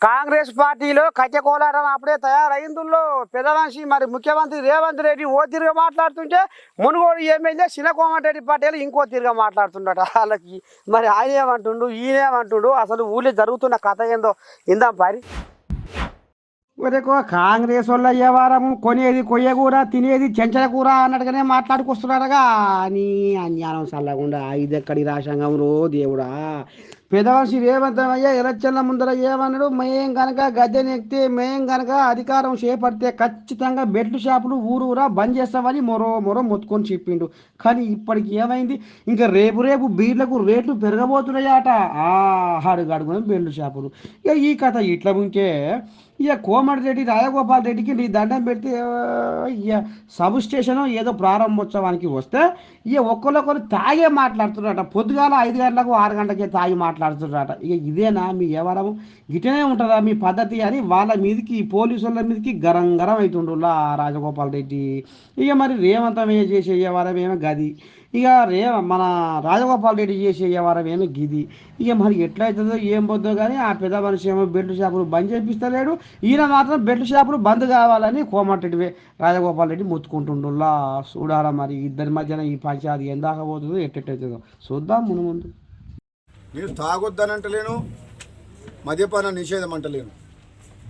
కాంగ్రెస్ పార్టీలో కట్టె కోలాటం అప్పుడే తయారైందులో పెద్ద మనిషి మరి ముఖ్యమంత్రి రేవంత్ రెడ్డి ఓ తిరిగా మాట్లాడుతుంటే మునుగోడు ఎమ్మెల్యే శిలకోమటిరెడ్డి పటేల్ ఇంకో తిరిగా మాట్లాడుతుండట వాళ్ళకి. మరి ఆయన ఏమంటుండు ఈయన ఏమంటుండు అసలు ఊళ్ళో జరుగుతున్న కథ ఏందో ఇందాం పారి. కాంగ్రెస్ వల్ల ఏ వారం కొనేది కొయ్య కూర తినేది చెంచల కూర అన్నట్టుగానే మాట్లాడుకొస్తున్నారుగా అని అన్యానం చల్లకుండా ఇది ఎక్కడి రాశాంగం రో దేవుడా. పెదవంశి రేవంతమయ్య ఎలక్షన్ల ముందర ఏమన్నాడు, మేం కనుక గద్దెనెక్కితే మేం కనుక అధికారం చేపడితే ఖచ్చితంగా బెడ్లు షాపులు ఊరూరా బంద్ చేస్తామని మొరో మొత్తుకొని చెప్పిండు. కానీ ఇప్పటికి ఏమైంది, ఇంకా రేపు బీర్లకు రేట్లు పెరగబోతున్నాయట. అడుగడుగున బెడ్లు షాపులు. ఇక ఈ కథ ఇట్లా ఉంటే ఇక కోమటిరెడ్డి రాజగోపాల్ రెడ్డికి నీ దండం పెడితే ఇక సబ్ స్టేషన్ ఏదో ప్రారంభోత్సవానికి వస్తే ఇక ఒక్కరొకరు తాగే మాట్లాడుతున్నారట. పొద్దుగాల 5 గంటలకు 6 గంటలకే తాగి మాట్లాడుతున్నారట. ఇక ఇదేనా మీ వ్యవహారం, గిటనే ఉంటుందా మీ పద్ధతి అని వాళ్ళ మీదకి పోలీసు వాళ్ళ మీదకి గరం అవుతుండులా రాజగోపాల్ రెడ్డి. ఇక మరి రేవంతమే చేసే వ్యవహారం ఏమో గది, ఇక మన రాజగోపాల్ రెడ్డి చేసే వ్యవహారం ఏమో గిది. ఇక మరి ఎట్లయితుందో ఏం పోద్దో కానీ ఆ పెద్ద మనిషి ఏమో బెల్ట్ షాపులు బంద్ చేపిస్తలేడు, ఈయన మాత్రం బెల్ట్ షాపులు బంద్ కావాలని కోమటిరెడ్డి రాజగోపాల్ రెడ్డి మొత్తుకుంటుండులా. చూడాలా మరి ఇద్దరి మధ్యన ఈ పంచాయతీ ఎందాక పోతుందో ఎట్టెట్టవుతుందో చూద్దాం ముందు. నేను తాగొద్దని అంటలేను, మద్యపాన నిషేధం అంటలేను.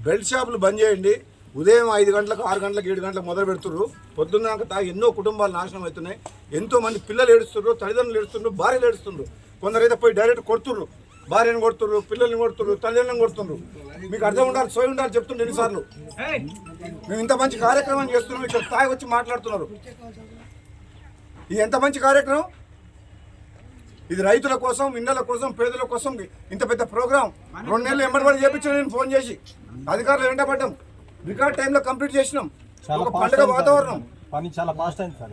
బెల్ట్ షాపులు బంద్ చేయండి. ఉదయం 5 గంటలకు 6 గంటలకు 7 గంటలకు మొదలు పెడుతున్నారు. పొద్దున్నాక తాగి ఎన్నో కుటుంబాలు నాశనం అవుతున్నాయి. ఎంతోమంది పిల్లలు ఏడుస్తున్నారు, తల్లిదండ్రులు ఏడుస్తున్నారు, భార్యలు ఏడుస్తున్నారు. కొందరైతే పోయి డైరెక్ట్ కొడుతున్నారు, భార్యను కొడుతున్నారు, పిల్లల్ని కొడుతున్నారు, తల్లిదండ్రులను కొడుతున్నారు. మీకు అర్థం ఉండాలి, సోయి ఉండాలి చెప్తుండే ఎన్నిసార్లు. మేము ఇంత మంచి కార్యక్రమం చేస్తున్నాం, ఇక్కడ తాగి వచ్చి మాట్లాడుతున్నారు. ఇది ఎంత మంచి కార్యక్రమం, ఇది రైతుల కోసం, ఇండ్ల కోసం, పేదల కోసం ఇంత పెద్ద ప్రోగ్రాం 2 నెలలు ఎంబడి చేపించాను నేను ఫోన్ చేసి. అధికారులు వెంటబడ్డాం, రికార్డ్ టైంలో కంప్లీట్ చేసినాం. ఒక పండుగ వాతావరణం, పని చాలా ఫాస్ట్ అయింది సార్.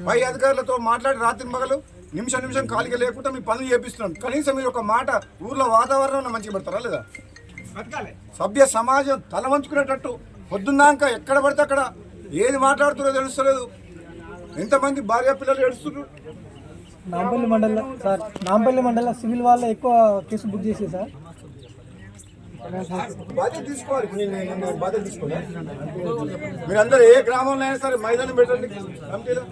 పై అధికారులతో మాట్లాడి రాత్రి మగలు నిమిషం ఖాళీగా లేకుండా మీ పనులు చేపిస్తున్నాం. కనీసం మీరు ఒక మాట ఊర్లో వాతావరణం మంచిగా పెడతారా లేదా? సభ్య సమాజం తల వంచుకునేటట్టు పొద్దున్నాక ఎక్కడ పడితే అక్కడ ఏది మాట్లాడుతున్నారో తెలుస్తలేదు. ఎంతమంది భార్య పిల్లలు ఏడుస్తున్నారు. నాంపల్లి మండల సివిల్ వాళ్ళ ఎక్కువ కేసు బుక్ చేసి సార్ బాధ్యత తీసుకోవాలి. బాధ్యత తీసుకోవాలి. మీరందరూ ఏ గ్రామంలో అయినా సరే మైదానం పెట్టండి కమిటీలో.